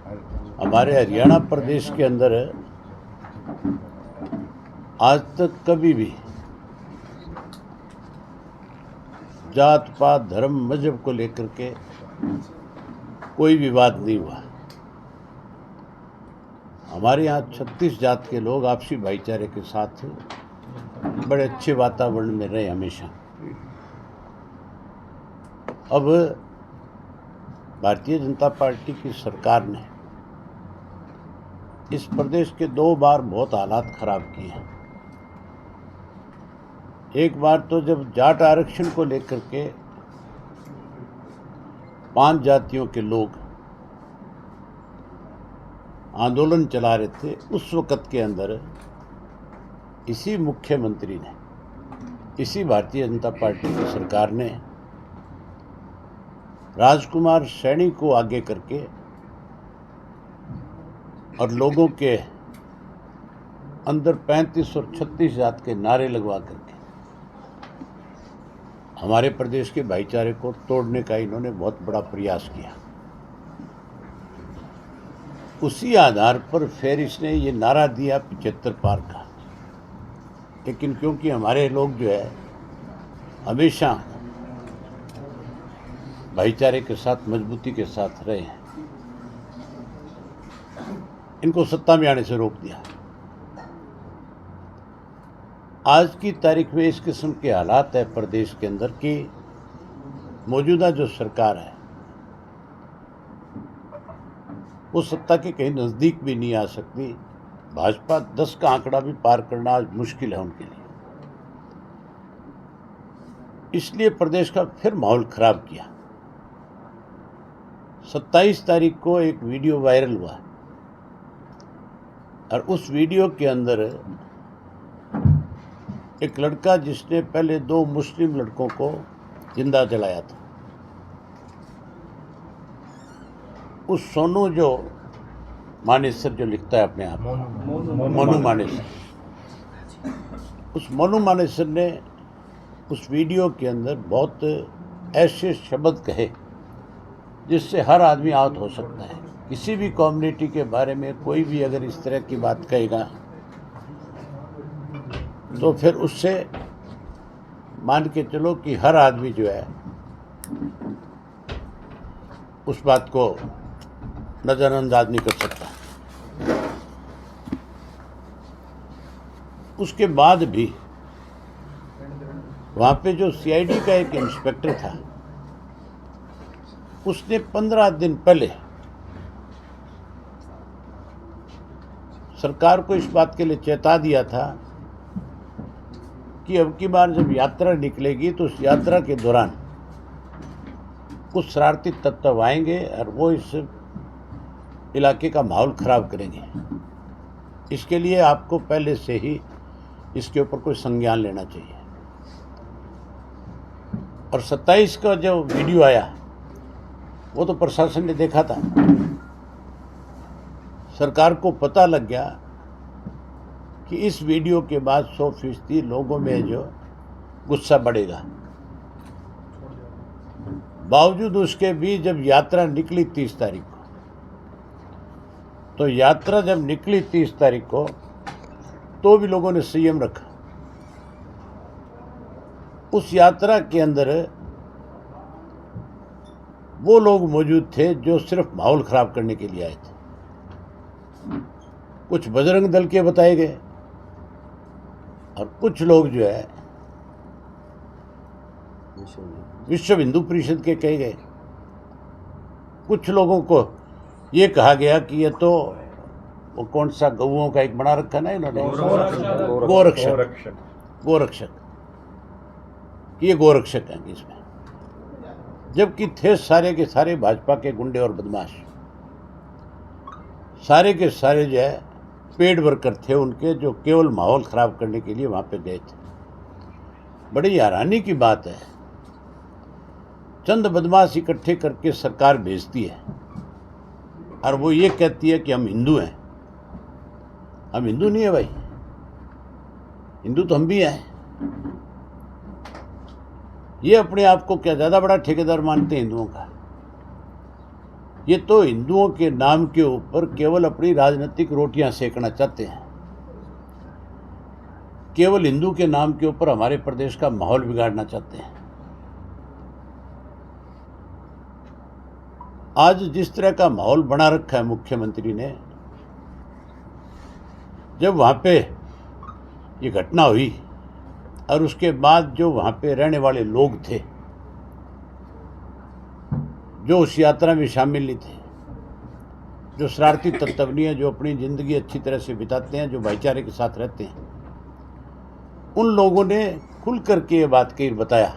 हमारे हरियाणा प्रदेश के अंदर आज तक कभी भी जात पात धर्म मजहब को लेकर के कोई विवाद नहीं हुआ। हमारे यहाँ 36 जात के लोग आपसी भाईचारे के साथ बड़े अच्छे वातावरण में रहे हमेशा। अब भारतीय जनता पार्टी की सरकार ने इस प्रदेश के 2 बार बहुत हालात खराब किए हैं। एक बार तो जब जाट आरक्षण को लेकर के 5 जातियों के लोग आंदोलन चला रहे थे, उस वक़्त के अंदर इसी मुख्यमंत्री ने, इसी भारतीय जनता पार्टी की सरकार ने राजकुमार सैनी को आगे करके और लोगों के अंदर 35 और 36 जात के नारे लगवा करके हमारे प्रदेश के भाईचारे को तोड़ने का इन्होंने बहुत बड़ा प्रयास किया। उसी आधार पर फिर इसने ये नारा दिया 75 पार का। लेकिन क्योंकि हमारे लोग जो है हमेशा भाईचारे के साथ मजबूती के साथ रहे हैं, इनको सत्ता में आने से रोक दिया। आज की तारीख में इस किस्म के हालात है प्रदेश के अंदर कि मौजूदा जो सरकार है वो सत्ता के कहीं नज़दीक भी नहीं आ सकती। भाजपा 10 का आंकड़ा भी पार करना आज मुश्किल है उनके लिए। इसलिए प्रदेश का फिर माहौल खराब किया। 27 तारीख को एक वीडियो वायरल हुआ और उस वीडियो के अंदर एक लड़का जिसने पहले 2 मुस्लिम लड़कों को जिंदा जलाया था, उस सोनू जो मानेसर जो लिखता है अपने आप मोनू मानेसर, उस मोनू मानेसर ने उस वीडियो के अंदर बहुत ऐसे शब्द कहे जिससे हर आदमी आहत हो सकता है। किसी भी कम्युनिटी के बारे में कोई भी अगर इस तरह की बात कहेगा तो फिर उससे मान के चलो कि हर आदमी जो है उस बात को नज़रअंदाज नहीं कर सकता। उसके बाद भी वहाँ पे जो सीआईडी का एक इंस्पेक्टर था, उसने 15 दिन पहले सरकार को इस बात के लिए चेता दिया था कि अब की बार जब यात्रा निकलेगी तो उस यात्रा के दौरान कुछ शरारती तत्व आएंगे और वो इस इलाके का माहौल ख़राब करेंगे। इसके लिए आपको पहले से ही इसके ऊपर कोई संज्ञान लेना चाहिए। और 27 का जो वीडियो आया वो तो प्रशासन ने देखा था। सरकार को पता लग गया कि इस वीडियो के बाद 100% लोगों में जो गुस्सा बढ़ेगा। बावजूद उसके भी जब यात्रा निकली 30 तारीख को, तो यात्रा जब निकली 30 तारीख को तो भी लोगों ने संयम रखा। उस यात्रा के अंदर वो लोग मौजूद थे जो सिर्फ माहौल खराब करने के लिए आए थे। कुछ बजरंग दल के बताए गए और कुछ लोग जो है विश्व हिंदू परिषद के कहे गए। कुछ लोगों को ये कहा गया कि ये तो वो कौन सा गऊओं का एक बना रखा ना इन्होंने, गोरक्षक, ये गोरक्षक हैं इसमें, जबकि थे सारे के सारे भाजपा के गुंडे और बदमाश, सारे के सारे जो है पेड वर्कर थे उनके, जो केवल माहौल ख़राब करने के लिए वहाँ पे गए थे। बड़ी हैरानी की बात है, चंद बदमाश इकट्ठे करके सरकार भेजती है और वो ये कहती है कि हम हिंदू हैं। हम हिंदू नहीं है भाई, हिंदू तो हम भी हैं। ये अपने आप को क्या ज़्यादा बड़ा ठेकेदार मानते हैं हिंदुओं का? ये तो हिंदुओं के नाम के ऊपर केवल अपनी राजनीतिक रोटियां सेकना चाहते हैं, केवल हिंदू के नाम के ऊपर हमारे प्रदेश का माहौल बिगाड़ना चाहते हैं। आज जिस तरह का माहौल बना रखा है मुख्यमंत्री ने, जब वहाँ पे ये घटना हुई और उसके बाद जो वहाँ पे रहने वाले लोग थे, जो उस यात्रा में शामिल नहीं थे, जो शरारती तत्वनी है, जो अपनी ज़िंदगी अच्छी तरह से बिताते हैं, जो भाईचारे के साथ रहते हैं, उन लोगों ने खुल करके ये बात कही, बताया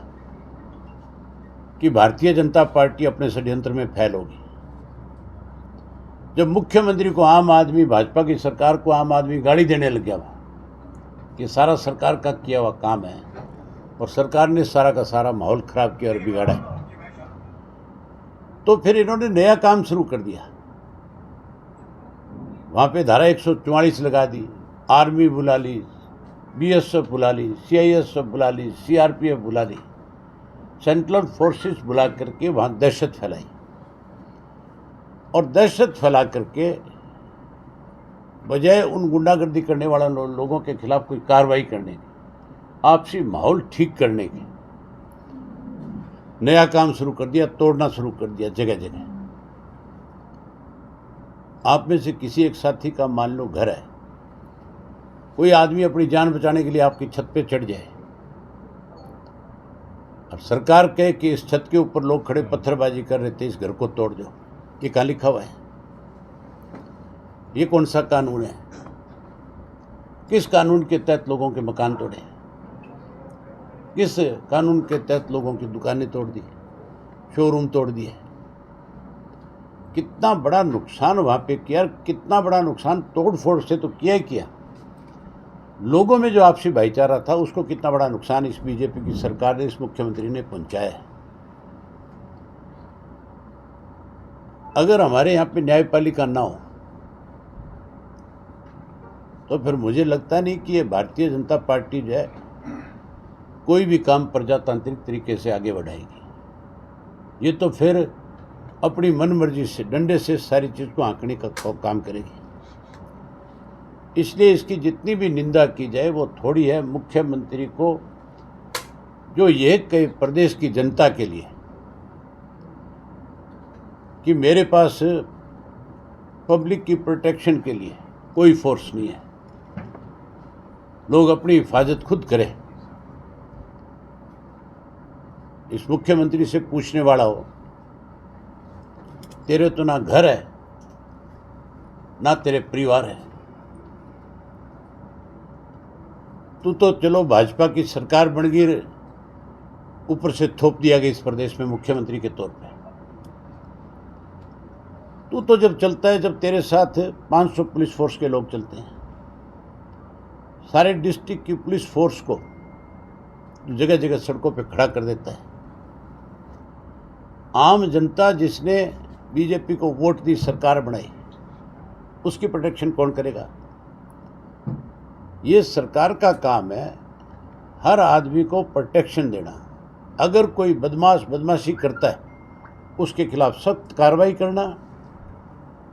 कि भारतीय जनता पार्टी अपने षड्यंत्र में फैल होगी। जब मुख्यमंत्री को आम आदमी, भाजपा की सरकार को आम आदमी गाड़ी देने लग गया कि सारा सरकार का किया हुआ काम है और सरकार ने सारा का सारा माहौल खराब किया और बिगाड़ा, तो फिर इन्होंने नया काम शुरू कर दिया। वहाँ पे धारा 144 लगा दी, आर्मी बुला ली, बीएसएफ बुला ली, सीआईएसएफ बुला ली, सीआरपीएफ बुला ली, सेंट्रल फोर्सेस बुला करके वहाँ दहशत फैलाई और दहशत फैला करके बजाय उन गुंडागर्दी करने वाला लोगों के खिलाफ कोई कार्रवाई करने की, आपसी माहौल ठीक करने की नया काम शुरू कर दिया, तोड़ना शुरू कर दिया जगह जगह। आप में से किसी एक साथी का मान लो घर है, कोई आदमी अपनी जान बचाने के लिए आपकी छत पे चढ़ जाए और सरकार कहे कि इस छत के ऊपर लोग खड़े पत्थरबाजी कर रहे थे, इस घर को तोड़ दो, ये कहाँ लिखा हुआ है? ये कौन सा कानून है? किस कानून के तहत लोगों के मकान तोड़े? किस कानून के तहत लोगों की दुकानें तोड़ दी, शोरूम तोड़ दिए? कितना बड़ा नुकसान वहाँ पे किया, कितना बड़ा नुकसान तोड़ फोड़ से तो किया ही किया। लोगों में जो आपसी भाईचारा था उसको कितना बड़ा नुकसान इस बीजेपी की सरकार ने, इस मुख्यमंत्री ने पहुंचाया है। अगर हमारे यहाँ पे न्यायपालिका ना हो तो फिर मुझे लगता नहीं कि ये भारतीय जनता पार्टी जो है कोई भी काम प्रजातांत्रिक तरीके से आगे बढ़ाएगी। ये तो फिर अपनी मनमर्जी से, डंडे से सारी चीज़ को आंकने का काम करेगी। इसलिए इसकी जितनी भी निंदा की जाए वो थोड़ी है। मुख्यमंत्री को जो ये कहे प्रदेश की जनता के लिए कि मेरे पास पब्लिक की प्रोटेक्शन के लिए कोई फोर्स नहीं है, लोग अपनी हिफाजत खुद करें, इस मुख्यमंत्री से पूछने वाला हो, तेरे तो ना घर है ना तेरे परिवार है, तू तो चलो भाजपा की सरकार बन गई, ऊपर से थोप दिया गया इस प्रदेश में मुख्यमंत्री के तौर पे। तू तो जब चलता है, जब तेरे साथ 500 पुलिस फोर्स के लोग चलते हैं, सारे डिस्ट्रिक्ट की पुलिस फोर्स को जगह जगह सड़कों पे खड़ा कर देता है। आम जनता जिसने बीजेपी को वोट दी, सरकार बनाई, उसकी प्रोटेक्शन कौन करेगा? ये सरकार का काम है हर आदमी को प्रोटेक्शन देना। अगर कोई बदमाश बदमाशी करता है उसके खिलाफ सख्त कार्रवाई करना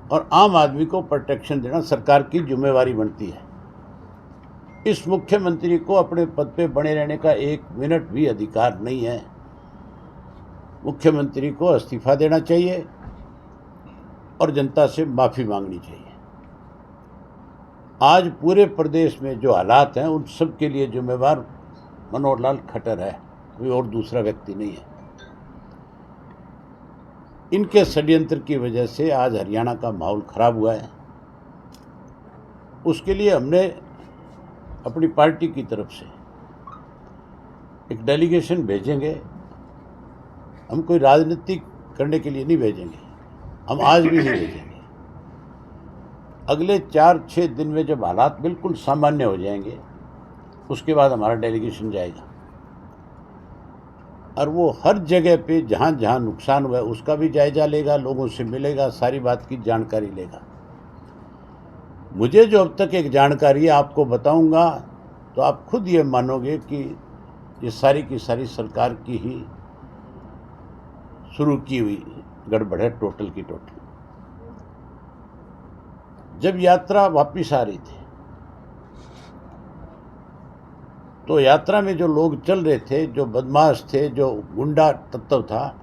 और आम आदमी को प्रोटेक्शन देना सरकार की जिम्मेवारी बनती है। इस मुख्यमंत्री को अपने पद पे बने रहने का 1 मिनट भी अधिकार नहीं है। मुख्यमंत्री को इस्तीफा देना चाहिए और जनता से माफ़ी मांगनी चाहिए। आज पूरे प्रदेश में जो हालात हैं उन सब के लिए जिम्मेवार मनोहर लाल खट्टर है, कोई और दूसरा व्यक्ति नहीं है। इनके षड्यंत्र की वजह से आज हरियाणा का माहौल खराब हुआ है। उसके लिए हमने अपनी पार्टी की तरफ से एक डेलीगेशन भेजेंगे। हम कोई राजनीति करने के लिए नहीं भेजेंगे, हम आज भी नहीं भेजेंगे। अगले 4-6 दिन में जब हालात बिल्कुल सामान्य हो जाएंगे उसके बाद हमारा डेलीगेशन जाएगा और वो हर जगह पे जहाँ जहाँ नुकसान हुआ है उसका भी जायजा लेगा, लोगों से मिलेगा, सारी बात की जानकारी लेगा। मुझे जो अब तक एक जानकारी आपको बताऊंगा तो आप खुद ये मानोगे कि ये सारी की सारी सरकार की ही शुरू की हुई गड़बड़ है, टोटल की टोटल। जब यात्रा वापिस आ रही थी तो यात्रा में जो लोग चल रहे थे, जो बदमाश थे, जो गुंडा तत्व था,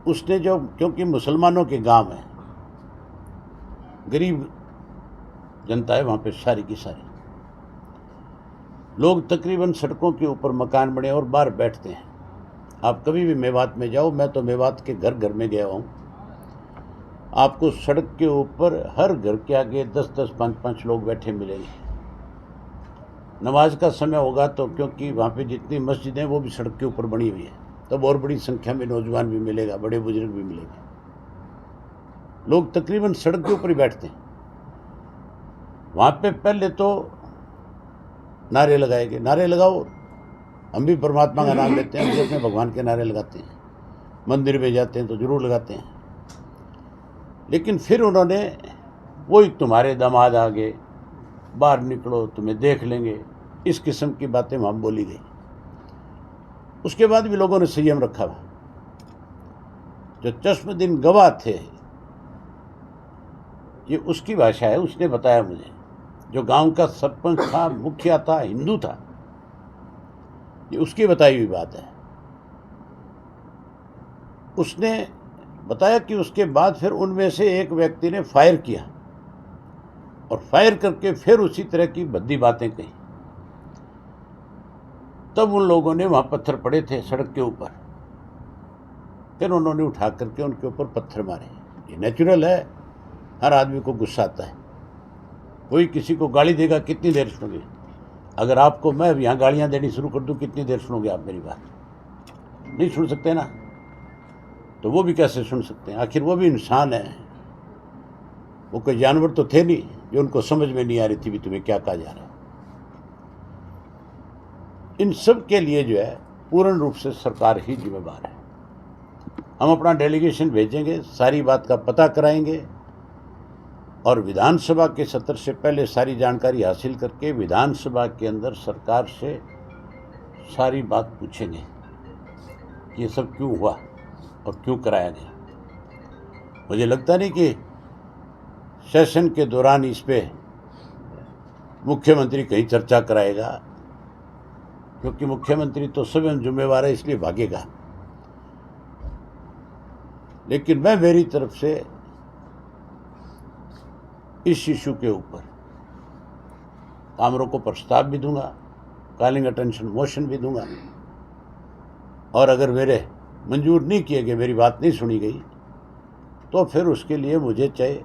उसने जो, क्योंकि मुसलमानों के गांव है, गरीब जनता है वहाँ पे सारी की सारी, लोग तकरीबन सड़कों के ऊपर मकान बने और बाहर बैठते हैं। आप कभी भी मेवात में जाओ, मैं तो मेवात के घर घर में गया हूँ, आपको सड़क के ऊपर हर घर के आगे 10-10, 5-5 लोग बैठे मिलेंगे। नमाज का समय होगा तो, क्योंकि वहाँ पे जितनी मस्जिद हैं वो भी सड़क के ऊपर बनी हुई है, तब और बड़ी संख्या में नौजवान भी मिलेगा, बड़े बुजुर्ग भी मिलेंगे। लोग तकरीबन सड़क के ऊपर ही बैठते हैं। वहाँ पे पहले तो नारे लगाए गए, नारे लगाओ, हम भी परमात्मा का नाम लेते हैं, हम भी अपने भगवान के नारे लगाते हैं, मंदिर में जाते हैं तो जरूर लगाते हैं। लेकिन फिर उन्होंने, वही तुम्हारे दामाद आ गए, बाहर निकलो तुम्हें देख लेंगे, इस किस्म की बातें वहाँ बोली गई। उसके बाद भी लोगों ने संयम रखा। जो चश्मदीन गवाह थे, ये उसकी भाषा है, उसने बताया मुझे, जो गांव का सरपंच था, मुखिया था, हिंदू था, ये उसकी बताई हुई बात है। उसने बताया कि उसके बाद फिर उनमें से एक व्यक्ति ने फायर किया और फायर करके फिर उसी तरह की भद्दी बातें कही। तब उन लोगों ने, वहाँ पत्थर पड़े थे सड़क के ऊपर, फिर उन्होंने उठा करके उनके ऊपर पत्थर मारे। ये नेचुरल है, हर आदमी को गुस्सा आता है। कोई किसी को गाली देगा, कितनी देर सुनोगे? अगर आपको मैं अब यहाँ गालियाँ देनी शुरू कर दूँ, कितनी देर सुनोगे आप मेरी बात? नहीं सुन सकते ना। तो वो भी कैसे सुन सकते हैं? आखिर वो भी इंसान है, वो कोई जानवर तो थे नहीं जो उनको समझ में नहीं आ रही थी भी तुम्हें क्या कहा जा रहा है। इन सब के लिए जो है पूर्ण रूप से सरकार ही जिम्मेदार है। हम अपना डेलीगेशन भेजेंगे, सारी बात का पता कराएंगे और विधानसभा के सत्र से पहले सारी जानकारी हासिल करके विधानसभा के अंदर सरकार से सारी बात पूछेंगे कि ये सब क्यों हुआ और क्यों कराया गया। मुझे लगता नहीं कि सेशन के दौरान इस पे मुख्यमंत्री कहीं चर्चा कराएगा, क्योंकि मुख्यमंत्री तो स्वयं जिम्मेवार है, इसलिए भागेगा। लेकिन मैं मेरी तरफ से इस इशू के ऊपर कामरों को प्रस्ताव भी दूंगा, कॉलिंग अटेंशन मोशन भी दूंगा, और अगर मेरे मंजूर नहीं किए गए, मेरी बात नहीं सुनी गई, तो फिर उसके लिए मुझे चाहे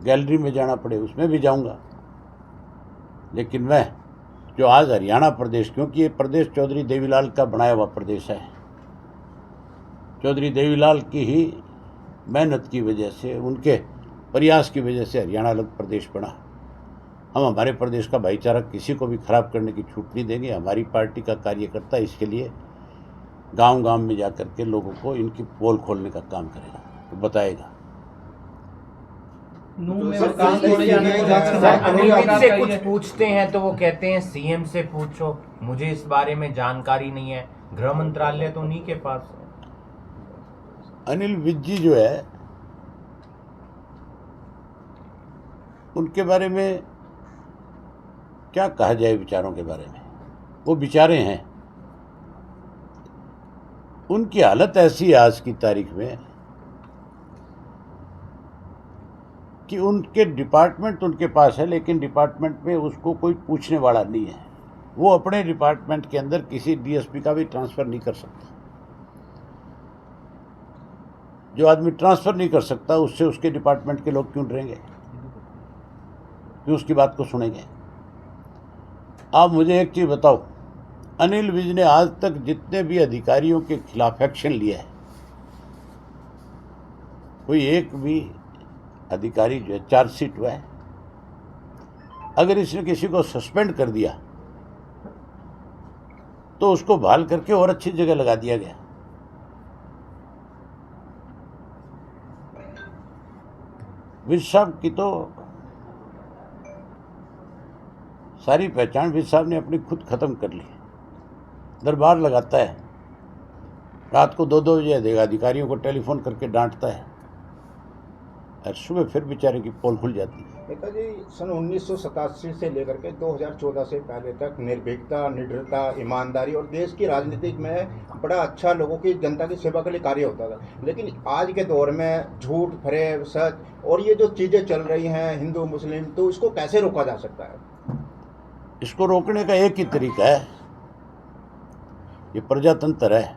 गैलरी में जाना पड़े उसमें भी जाऊंगा। लेकिन मैं जो आज हरियाणा प्रदेश, क्योंकि ये प्रदेश चौधरी देवीलाल का बनाया हुआ प्रदेश है, चौधरी देवीलाल की ही मेहनत की वजह से, उनके प्रयास की वजह से हरियाणा अलग प्रदेश बना। हम हमारे प्रदेश का भाईचारा किसी को भी खराब करने की छूट नहीं देंगे। हमारी पार्टी का कार्यकर्ता इसके लिए गांव-गांव में जाकर के लोगों को इनकी पोल खोलने का काम करेगा, तो बताएगा। अनिल विज से कुछ पूछते हैं तो वो कहते हैं सीएम से पूछो, मुझे इस बारे में जानकारी नहीं है, गृह मंत्रालय तो उन्हीं के पास है। अनिल विज जी जो है, उनके बारे में क्या कहा जाए, विचारों के बारे में। वो विचारे हैं, उनकी हालत ऐसी है आज की तारीख में कि उनके डिपार्टमेंट उनके पास है, लेकिन डिपार्टमेंट में उसको कोई पूछने वाला नहीं है। वो अपने डिपार्टमेंट के अंदर किसी डीएसपी का भी ट्रांसफ़र नहीं कर सकता। जो आदमी ट्रांसफ़र नहीं कर सकता, उससे उसके डिपार्टमेंट के लोग क्यों डरेंगे, क्यों उसकी बात को सुनेंगे? आप मुझे एक चीज़ बताओ, अनिल विज ने आज तक जितने भी अधिकारियों के खिलाफ एक्शन लिया है, कोई एक भी अधिकारी जो है चार्जशीट हुआ है? अगर इसने किसी को सस्पेंड कर दिया तो उसको बहाल करके और अच्छी जगह लगा दिया गया। विज साहब की तो सारी पहचान विज साहब ने अपनी खुद खत्म कर ली। दरबार लगाता है, रात को 2-2 बजे अधिकारियों को टेलीफोन करके डांटता है, और सुबह फिर बेचारे की पोल खुल जाती है। नेता जी, सन 1987 से लेकर के 2014 से पहले तक निर्भीकता, निडरता, ईमानदारी और देश की राजनीति में बड़ा अच्छा लोगों की, जनता की सेवा के लिए कार्य होता था। लेकिन आज के दौर में झूठ, फरेब, सच और ये जो चीज़ें चल रही हैं हिंदू मुस्लिम, तो इसको कैसे रोका जा सकता है? इसको रोकने का एक ही तरीका है, ये प्रजातंत्र है।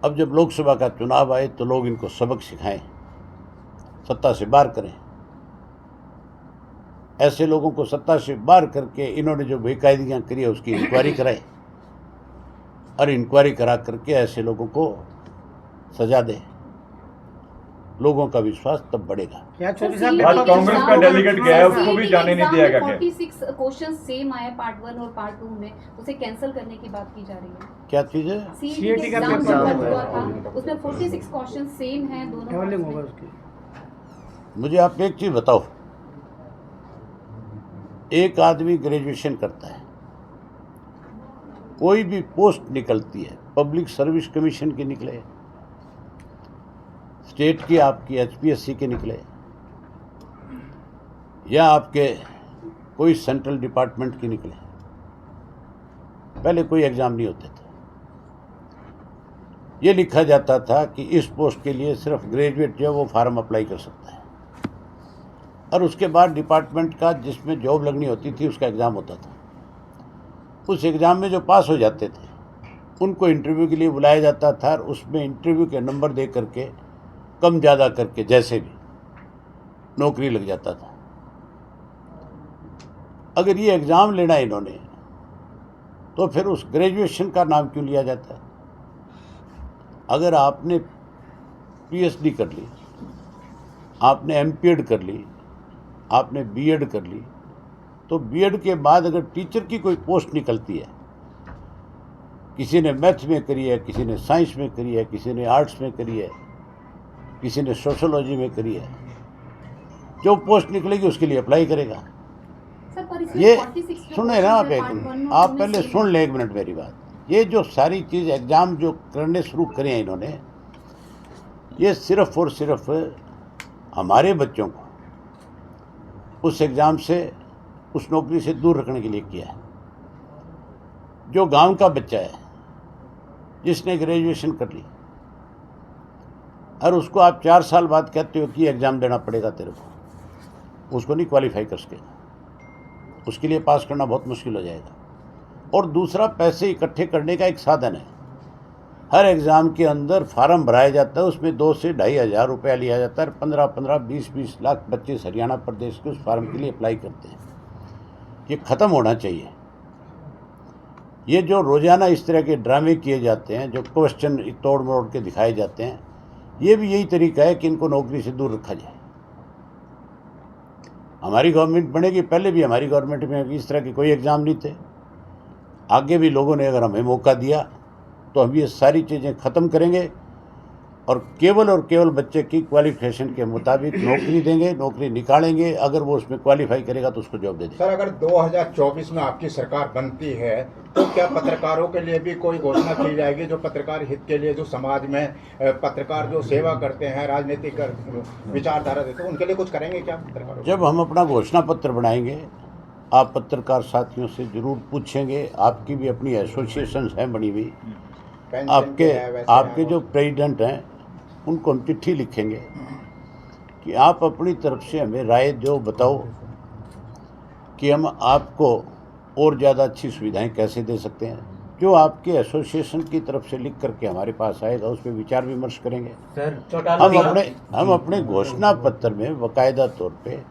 अब जब लोकसभा का चुनाव आए तो लोग इनको सबक सिखाएं, सत्ता से बाहर करें। ऐसे लोगों को सत्ता से बाहर करके इन्होंने जो बेकायदगियां करी है उसकी इंक्वायरी कराएं और इंक्वायरी करा करके ऐसे लोगों को सजा दें। लोगों का विश्वास तब बढ़ेगा। क्या छोटी सर, साहब, आज कांग्रेस का डेलीगेट गया है, उसको भी जाने नहीं दिया गया। 46 क्वेश्चन सेम आए पार्ट 1 और पार्ट 2 में, उसे कैंसिल करने की बात की जा रही है। क्या चीज़ है? सीईटी का पेपर हुआ था, उसमें 46 क्वेश्चन सेम हैं दोनों। मुझे आप एक चीज़ बताओ, एक आदमी ग्रेजुएशन करता है, कोई भी पोस्ट निकलती है, पब्लिक सर्विस कमीशन की निकले, स्टेट की आपकी HPSC के निकले, या आपके कोई सेंट्रल डिपार्टमेंट की निकले, पहले कोई एग्ज़ाम नहीं होते थे। ये लिखा जाता था कि इस पोस्ट के लिए सिर्फ ग्रेजुएट जो है वो फार्म अप्लाई कर सकता है, और उसके बाद डिपार्टमेंट का जिसमें जॉब लगनी होती थी उसका एग्ज़ाम होता था। उस एग्ज़ाम में जो पास हो जाते थे उनको इंटरव्यू के लिए बुलाया जाता था, और उसमें इंटरव्यू के नंबर दे करके कम ज़्यादा करके जैसे भी नौकरी लग जाता था। अगर ये एग्ज़ाम लेना इन्होंने तो फिर उस ग्रेजुएशन का नाम क्यों लिया जाता है? अगर आपने PhD कर ली, आपने MPed कर ली, आपने B.Ed कर ली, तो B.Ed के बाद अगर टीचर की कोई पोस्ट निकलती है, किसी ने मैथ में करी है, किसी ने साइंस में करी है, किसी ने आर्ट्स में करी है, किसी ने सोशोलॉजी में करी है, जो पोस्ट निकलेगी उसके लिए अप्लाई करेगा। ये सुने ना आप, आप पहले सुन ले 1 मिनट मेरी बात। ये जो सारी चीज़ एग्ज़ाम जो करने शुरू करे हैं इन्होंने, ये सिर्फ और सिर्फ हमारे बच्चों को उस एग्ज़ाम से, उस नौकरी से दूर रखने के लिए किया है। जो गांव का बच्चा है जिसने ग्रेजुएशन कर ली और उसको आप 4 साल बाद कहते हो कि एग्ज़ाम देना पड़ेगा तेरे को, उसको नहीं क्वालिफाई कर सकेगा, उसके लिए पास करना बहुत मुश्किल हो जाएगा। और दूसरा, पैसे इकट्ठे करने का एक साधन है। हर एग्ज़ाम के अंदर फार्म भराया जाता है, उसमें 2 से 2,500 रुपया लिया जाता है, 15-15, 20-20 लाख बच्चे हरियाणा प्रदेश के उस फार्म के लिए अप्लाई करते हैं। ये ख़त्म होना चाहिए। ये जो रोज़ाना इस तरह के ड्रामे किए जाते हैं, जो क्वेश्चन तोड़ मरोड़ के दिखाए जाते हैं, ये भी यही तरीका है कि इनको नौकरी से दूर रखा जाए। हमारी गवर्नमेंट बनेगी, पहले भी हमारी गवर्नमेंट में इस तरह के कोई एग्ज़ाम नहीं थे। आगे भी लोगों ने अगर हमें मौका दिया तो हम ये सारी चीज़ें ख़त्म करेंगे और केवल बच्चे की क्वालिफिकेशन के मुताबिक नौकरी देंगे, नौकरी निकालेंगे। अगर वो उसमें क्वालिफाई करेगा तो उसको जॉब दे देंगे। सर, अगर 2024 में आपकी सरकार बनती है तो क्या पत्रकारों के लिए भी कोई घोषणा की जाएगी, जो पत्रकार हित के लिए, जो समाज में पत्रकार जो सेवा करते हैं, राजनीतिक विचारधारा देते हैं, उनके लिए कुछ करेंगे क्या पत्रकारों? जब हम अपना घोषणा पत्र बनाएंगे, आप पत्रकार साथियों से ज़रूर पूछेंगे। आपकी भी अपनी एसोसिएशन हैं बनी हुई, आपके जो प्रेसिडेंट हैं उनको हम चिट्ठी लिखेंगे कि आप अपनी तरफ से हमें राय दो, बताओ कि हम आपको और ज़्यादा अच्छी सुविधाएं कैसे दे सकते हैं। जो आपके एसोसिएशन की तरफ से लिख करके हमारे पास आएगा उस पर विचार विमर्श करेंगे। सर, हम अपने घोषणा पत्र में बाकायदा तौर पे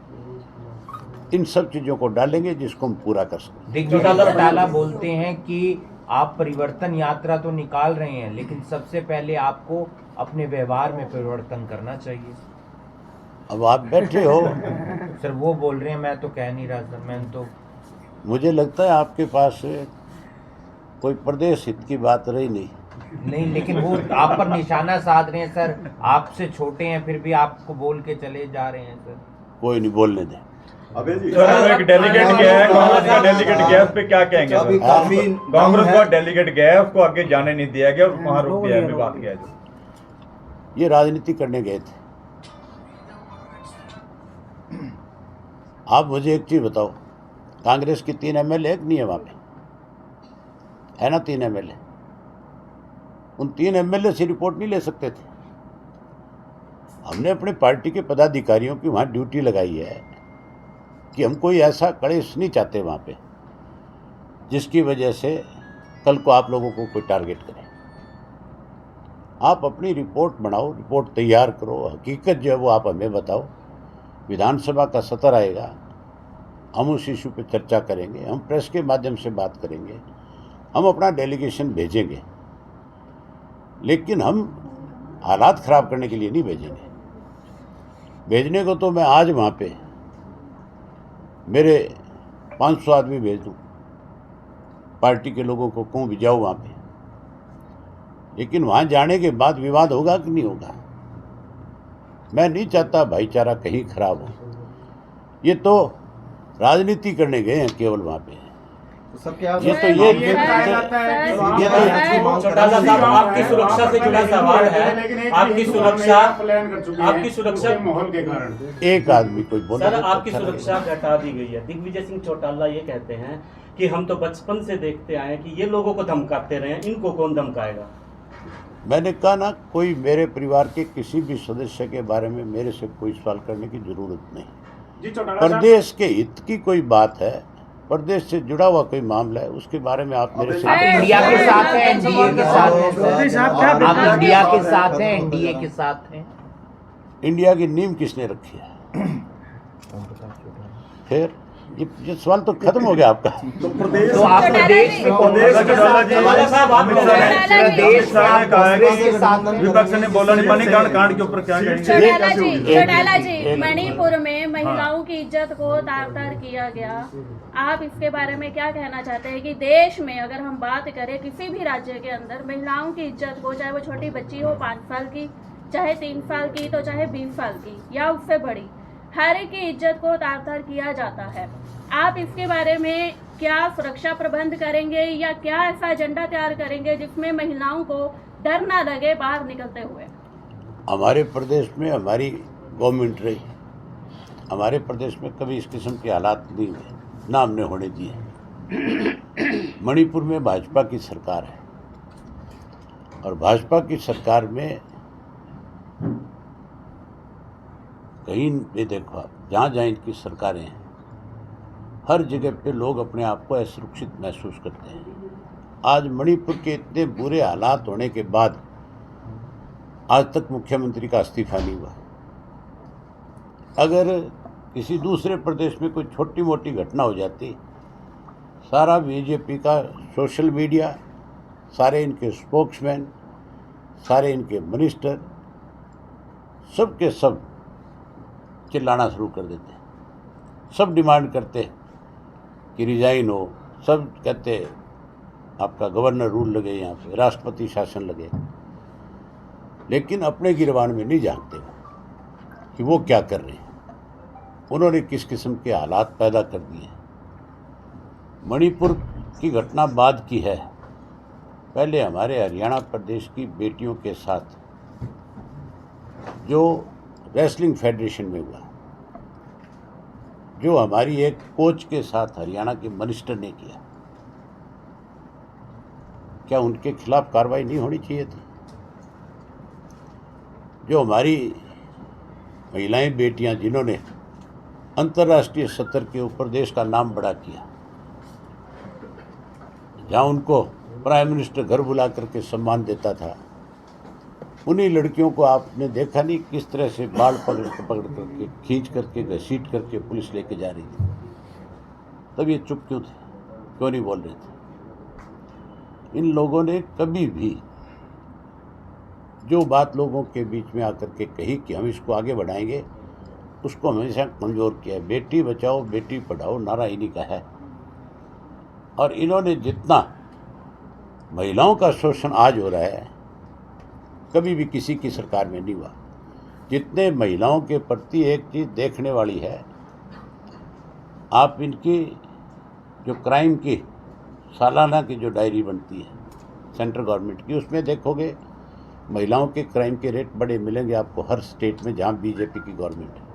इन सब चीज़ों को डालेंगे जिसको हम पूरा कर सकें। दिग्विजय चौटाला बोलते हैं कि आप परिवर्तन यात्रा तो निकाल रहे हैं, लेकिन सबसे पहले आपको अपने व्यवहार में परिवर्तन करना चाहिए। अब आप बैठे हो सर, वो बोल रहे हैं, मैं तो कह नहीं रहा सर। मैं तो, मुझे लगता है आपके पास कोई प्रदेश हित की बात रही नहीं, लेकिन वो आप पर निशाना साध रहे हैं सर। आपसे छोटे हैं फिर भी आपको बोल के चले जा रहे हैं सर। कोई नहीं, बोलने दें। सर, एक डेलीगेट गया है, कांग्रेस का डेलीगेट गया है, उस पे क्या कहेंगे? कांग्रेस का डेलीगेट गया है, उसको आगे जाने नहीं दिया गया, वहाँ रुक गया है, बात किया जो ये राजनीति करने गए थे, आप मुझे एक चीज़ बताओ, कांग्रेस की 3 MLA नहीं है वहाँ पे, है ना 3 MLA? उन 3 MLA से रिपोर्ट नहीं ले सकते थे? हमने अपने पार्टी के पदाधिकारियों की वहाँ ड्यूटी लगाई है कि हम कोई ऐसा कलेश नहीं चाहते वहाँ पे जिसकी वजह से कल को आप लोगों को कोई टारगेट करे। आप अपनी रिपोर्ट बनाओ, रिपोर्ट तैयार करो, हकीकत जो है वो आप हमें बताओ। विधानसभा का सत्र आएगा, हम उस इशू पे चर्चा करेंगे, हम प्रेस के माध्यम से बात करेंगे, हम अपना डेलीगेशन भेजेंगे, लेकिन हम हालात ख़राब करने के लिए नहीं भेजेंगे। भेजने को तो मैं आज वहाँ पे मेरे 500 आदमी भेज दूँ, पार्टी के लोगों को कहूँ भी जाओ वहाँ पे, लेकिन वहाँ जाने के बाद विवाद होगा कि नहीं होगा? मैं नहीं चाहता भाईचारा कहीं खराब हो। ये तो राजनीति करने गए हैं केवल वहाँ पे। चौटाला साहब, आपकी सुरक्षा से जुड़ा सवाल है। आपकी सुरक्षा माहौल के कारण एक आदमी कोई बोला सर, आपकी सुरक्षा घटा दी गई है। दिग्विजय सिंह चौटाला ये कहते हैं कि हम तो बचपन से देखते आए हैं कि ये लोगों को धमकाते रहे हैं, इनको कौन धमकाएगा? मैंने कहा ना, कोई मेरे परिवार के किसी भी सदस्य के बारे में मेरे से कोई सवाल करने की जरूरत नहीं। प्रदेश के हित की कोई बात है, प्रदेश से जुड़ा हुआ कोई मामला है, उसके बारे में आप मेरे से आप इंडिया के साथ हैं, एनडीए के साथ हैं, आप इंडिया के साथ हैं, एनडीए के साथ हैं। इंडिया की नींव किसने रखी है? फिर ये सवाल तो खत्म हो गया आपका। तो आप प्रदेश में कांग्रेस के साथ विपक्ष ने बोला नहीं, मणिकांड कांड के ऊपर क्या कहेंगे? चौटाला जी, मणिपुर में महिलाओं की इज्जत को तार-तार किया गया, आप इसके बारे में क्या कहना चाहते हैं कि देश में अगर हम बात करें किसी भी राज्य के अंदर महिलाओं की इज्जत को, चाहे वो छोटी बच्ची हो 5 साल की, चाहे 3 साल की, तो चाहे 20 साल की या उससे बड़ी, हर एक की इज्जत को तार-तार किया जाता है। आप इसके बारे में क्या सुरक्षा प्रबंध करेंगे या क्या ऐसा एजेंडा तैयार करेंगे जिसमें महिलाओं को डर ना लगे बाहर निकलते हुए? हमारे प्रदेश में हमारी गवर्नमेंट रही, हमारे प्रदेश में कभी इस किस्म के हालात नहीं हुए, ना हमने होने दिए। मणिपुर में भाजपा की सरकार है और भाजपा की सरकार में कहीं भी देखो आप, जहाँ जहाँ इनकी सरकारें हैं, हर जगह पे लोग अपने आप को असुरक्षित महसूस करते हैं। आज मणिपुर के इतने बुरे हालात होने के बाद आज तक मुख्यमंत्री का इस्तीफा नहीं हुआ। अगर किसी दूसरे प्रदेश में कोई छोटी मोटी घटना हो जाती, सारा बीजेपी का सोशल मीडिया, सारे इनके स्पोक्समैन, सारे इनके मिनिस्टर, सब के सब चिल्लाना शुरू कर देते, सब डिमांड करते कि रिजाइन हो, सब कहते आपका गवर्नर रूल लगे, यहाँ पे राष्ट्रपति शासन लगे, लेकिन अपने गिरबान में नहीं जानते कि वो क्या कर रहे हैं, उन्होंने किस किस्म के हालात पैदा कर दिए। मणिपुर की घटना बाद की है। पहले हमारे हरियाणा प्रदेश की बेटियों के साथ जो रेसलिंग फेडरेशन में हुआ, जो हमारी एक कोच के साथ हरियाणा के मिनिस्टर ने किया, क्या उनके खिलाफ कार्रवाई नहीं होनी चाहिए थी? जो हमारी महिलाएं बेटियां जिन्होंने अंतर्राष्ट्रीय स्तर के ऊपर देश का नाम बड़ा किया, जहां उनको प्राइम मिनिस्टर घर बुला करके सम्मान देता था, उन्हीं लड़कियों को आपने देखा नहीं किस तरह से बाल पकड़ करके खींच करके घसीट करके पुलिस लेके जा रही थी? तब ये चुप क्यों थे, क्यों नहीं बोल रहे थे? इन लोगों ने कभी भी जो बात लोगों के बीच में आकर के कही कि हम इसको आगे बढ़ाएंगे, उसको हमेशा कमज़ोर किया है। बेटी बचाओ बेटी पढ़ाओ नारा इन्हीं का है, और इन्होंने जितना महिलाओं का शोषण आज हो रहा है, कभी भी किसी की सरकार में नहीं हुआ। जितने महिलाओं के प्रति एक चीज़ देखने वाली है, आप इनकी जो क्राइम की सालाना की जो डायरी बनती है सेंट्रल गवर्नमेंट की, उसमें देखोगे महिलाओं के क्राइम के रेट बड़े मिलेंगे आपको हर स्टेट में जहाँ बीजेपी की गवर्नमेंट है।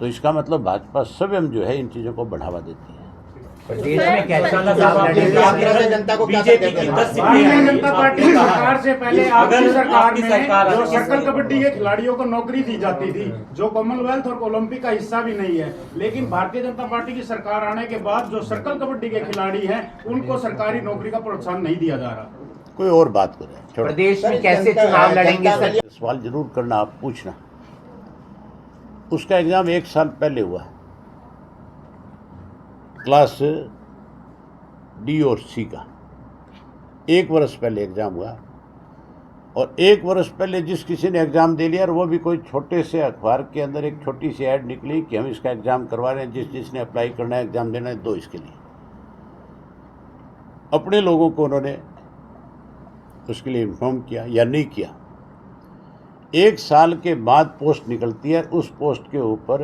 तो इसका मतलब भाजपा स्वयं जो है इन चीज़ों को बढ़ावा देती है। प्रदेश में कैसे चौटाला चुनाव साहब, लड़ेंगे? आप तरह से जनता को क्या बीजेपी संदेश की देना 10 चाहते हैं? सीटें भारतीय जनता पार्टी की सरकार से पहले आपकी अगर सरकार आपकी सरकार में जो आती है, सर्कल कबड्डी के खिलाड़ियों को नौकरी दी जाती थी, जो कॉमनवेल्थ और ओलंपिक का हिस्सा भी नहीं है, लेकिन भारतीय जनता पार्टी की सरकार आने के बाद जो सर्कल कबड्डी के खिलाड़ी हैं उनको सरकारी नौकरी का प्रोत्साहन नहीं दिया जा रहा। कोई और बात करें, छोड़ो। प्रदेश में सर, कैसे जनता- चुनाव लड़ेंगे जनता सर? सवाल जरूर करना, आप पूछना। उसका एग्ज़ाम 1 साल पहले हुआ, क्लास डी और सी का 1 वर्ष पहले एग्ज़ाम हुआ। और 1 वर्ष पहले जिस किसी ने एग्ज़ाम दे लिया, और वो भी कोई छोटे से अखबार के अंदर एक छोटी सी ऐड निकली कि हम इसका एग्ज़ाम करवा रहे हैं, जिसने अप्लाई करना है, एग्ज़ाम देना है, दो इसके लिए। अपने लोगों को उन्होंने उसके लिए इन्फॉर्म किया या नहीं किया। 1 साल के बाद पोस्ट निकलती है, उस पोस्ट के ऊपर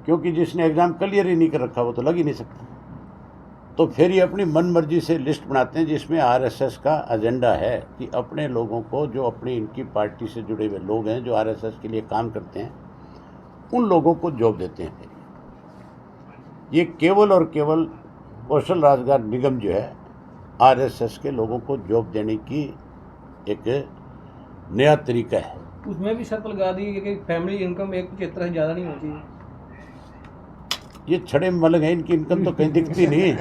क्योंकि जिसने एग्ज़ाम क्लियर ही नहीं कर रखा वो तो लग ही नहीं सकता, तो फिर ये अपनी मन मर्जी से लिस्ट बनाते हैं जिसमें आरएसएस का एजेंडा है कि अपने लोगों को, जो अपनी इनकी पार्टी से जुड़े हुए लोग हैं, जो आरएसएस के लिए काम करते हैं, उन लोगों को जॉब देते हैं। फिर ये केवल और केवल कौशल रोजगार निगम जो है आरएसएस के लोगों को जॉब देने की एक नया तरीका है। उसमें भी शर्त लगा दी है कि फैमिली इनकम 175 से ज़्यादा नहीं होती। ये छड़े मलंग हैं, इनकी इनकम तो कहीं दिखती नहीं।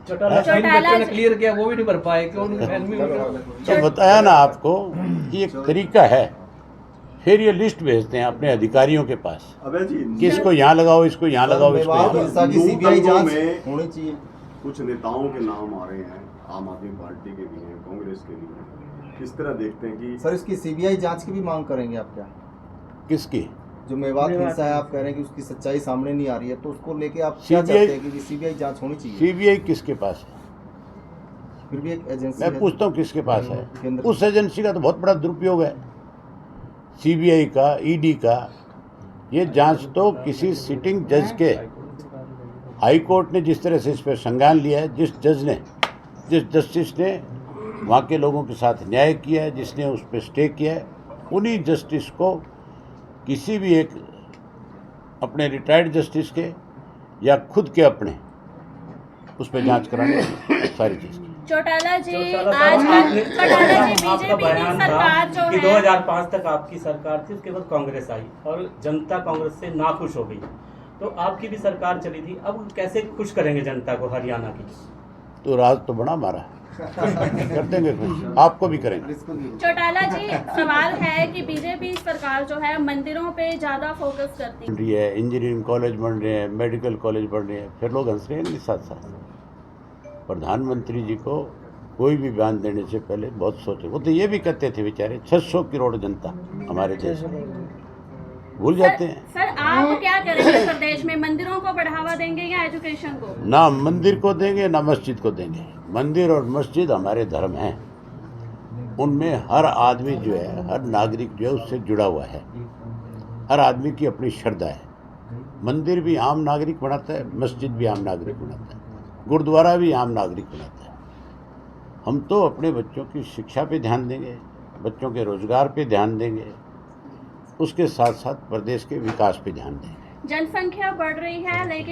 चौटाला जिन बच्चों ने क्लियर किया वो भी नहीं भर पाए, क्यों उनकी फैमिली तो बताया ना आपको कि एक तरीका है। फिर ये लिस्ट भेजते हैं अपने अधिकारियों के पास कि इसको यहाँ लगाओ, इसको यहाँ लगाओ, इसको यहाँ लगाओ। की सीबीआई जांच में होनी चाहिए। कुछ नेताओं के नाम आ रहे हैं, आम आदमी पार्टी के भी हैं, कांग्रेस के भी हैं। किस तरह देखते हैं कि सर इसकी सीबीआई जांच की भी मांग करेंगे आप क्या? किसकी? जो मेवात हिंसा है, आप कह रहे हैं कि उसकी सच्चाई सामने नहीं आ रही है, तो उसको लेके आप क्या चाहते हैं कि सीबीआई जांच होनी चाहिए? सीबीआई किसके पास है? फिर भी एक एजेंसी मैं है। पूछता हूँ किसके पास है? केंद्र। उस एजेंसी का तो बहुत बड़ा दुरुपयोग है, सीबीआई का, ईडी का। ये जांच तो किसी सिटिंग जज के, हाई कोर्ट ने जिस तरह से इस पर संज्ञान लिया है, जिस जस्टिस ने वहाँ के लोगों के साथ न्याय किया है, जिसने उस पर स्टे किया है, उन्हीं जस्टिस को किसी भी एक अपने रिटायर्ड जस्टिस के या खुद के अपने उस पर जांच कराने सारी चीज़। चौटाला जी, चौटाला आज साहब, का आपका बयान था सरकार जो कि है 2005 तक आपकी सरकार थी, उसके बाद कांग्रेस आई और जनता कांग्रेस से नाखुश हो गई, तो आपकी भी सरकार चली थी, अब कैसे खुश करेंगे जनता को हरियाणा की? तो राज तो बड़ा मारा कर देंगे खुश, आपको भी करेंगे। चौटाला जी, सवाल है कि बीजेपी सरकार जो है मंदिरों पे ज्यादा फोकस करती बन रही है, इंजीनियरिंग कॉलेज बन रहे हैं, मेडिकल कॉलेज बन रहे हैं, फिर लोग हंस रहे हैं नहीं साथ साथ। प्रधानमंत्री जी को कोई भी बयान देने से पहले बहुत सोचे। वो तो ये भी कहते थे बेचारे, 600 करोड़ जनता हमारे देश में, भूल जाते हैं। सर आप क्या करेंगे प्रदेश में? मंदिरों को बढ़ावा देंगे या एजुकेशन को? ना मंदिर को देंगे ना मस्जिद को देंगे। मंदिर और मस्जिद हमारे धर्म हैं, उनमें हर आदमी जो है, हर नागरिक जो है उससे जुड़ा हुआ है। हर आदमी की अपनी श्रद्धा है। मंदिर भी आम नागरिक बनाता है, मस्जिद भी आम नागरिक बनाता है, गुरुद्वारा भी आम नागरिक बनाता है। हम तो अपने बच्चों की शिक्षा पे ध्यान देंगे, बच्चों के रोजगार पे ध्यान देंगे, उसके साथ साथ प्रदेश के विकास पे ध्यान देंगे। जनसंख्या बढ़ रही है लेकिन